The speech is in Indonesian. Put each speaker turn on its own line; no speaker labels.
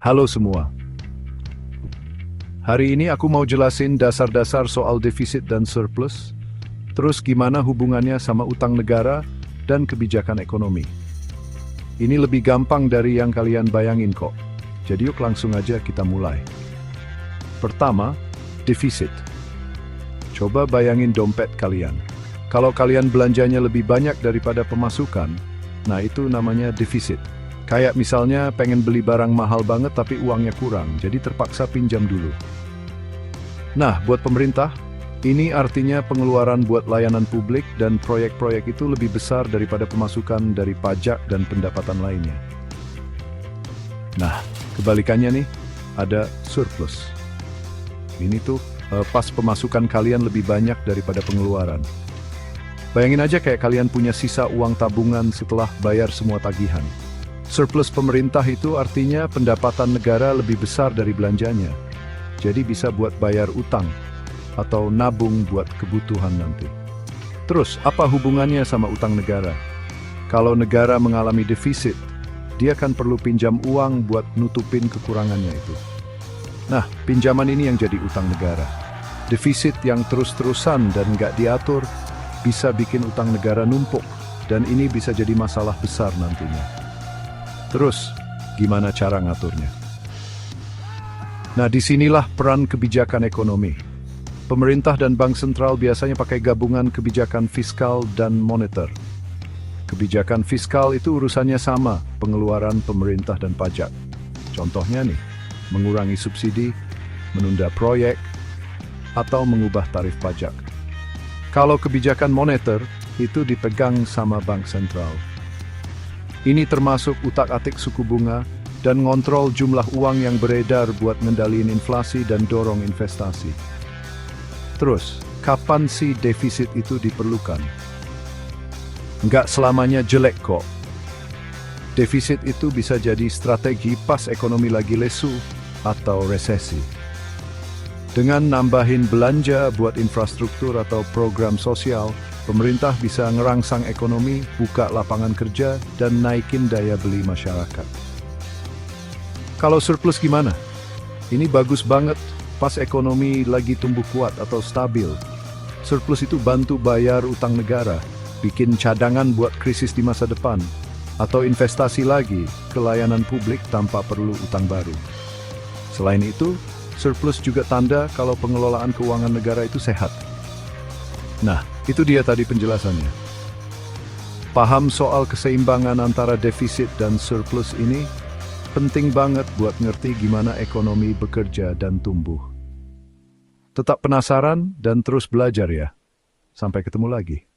Halo semua. Hari ini aku mau jelasin dasar-dasar soal defisit dan surplus, terus gimana hubungannya sama utang negara dan kebijakan ekonomi. Ini lebih gampang dari yang kalian bayangin kok. Jadi yuk langsung aja kita mulai. Pertama, defisit. Coba bayangin dompet kalian. Kalau kalian belanjanya lebih banyak daripada pemasukan, nah itu namanya defisit. Kayak misalnya pengen beli barang mahal banget tapi uangnya kurang, jadi terpaksa pinjam dulu. Nah, buat pemerintah, ini artinya pengeluaran buat layanan publik dan proyek-proyek itu lebih besar daripada pemasukan dari pajak dan pendapatan lainnya. Nah, kebalikannya nih, ada surplus. Ini tuh pas pemasukan kalian lebih banyak daripada pengeluaran. Bayangin aja kayak kalian punya sisa uang tabungan setelah bayar semua tagihan. Surplus pemerintah itu artinya pendapatan negara lebih besar dari belanjanya. Jadi bisa buat bayar utang atau nabung buat kebutuhan nanti. Terus, apa hubungannya sama utang negara? Kalau negara mengalami defisit, dia kan perlu pinjam uang buat nutupin kekurangannya itu. Nah, pinjaman ini yang jadi utang negara. Defisit yang terus-terusan dan nggak diatur bisa bikin utang negara numpuk, dan ini bisa jadi masalah besar nantinya. Terus, gimana cara ngaturnya? Nah, disinilah peran kebijakan ekonomi. Pemerintah dan bank sentral biasanya pakai gabungan kebijakan fiskal dan moneter. Kebijakan fiskal itu urusannya sama, pengeluaran pemerintah dan pajak. Contohnya nih, mengurangi subsidi, menunda proyek, atau mengubah tarif pajak. Kalau kebijakan moneter, itu dipegang sama bank sentral. Ini termasuk utak-atik suku bunga dan ngontrol jumlah uang yang beredar buat ngendaliin inflasi dan dorong investasi. Terus, kapan sih defisit itu diperlukan? Nggak selamanya jelek kok. Defisit itu bisa jadi strategi pas ekonomi lagi lesu atau resesi. Dengan nambahin belanja buat infrastruktur atau program sosial, pemerintah bisa ngerangsang ekonomi, buka lapangan kerja, dan naikin daya beli masyarakat. Kalau surplus gimana? Ini bagus banget pas ekonomi lagi tumbuh kuat atau stabil. Surplus itu bantu bayar utang negara, bikin cadangan buat krisis di masa depan, atau investasi lagi ke layanan publik tanpa perlu utang baru. Selain itu, surplus juga tanda kalau pengelolaan keuangan negara itu sehat. Nah, itu dia tadi penjelasannya. Paham soal keseimbangan antara defisit dan surplus ini penting banget buat ngerti gimana ekonomi bekerja dan tumbuh. Tetap penasaran dan terus belajar ya. Sampai ketemu lagi.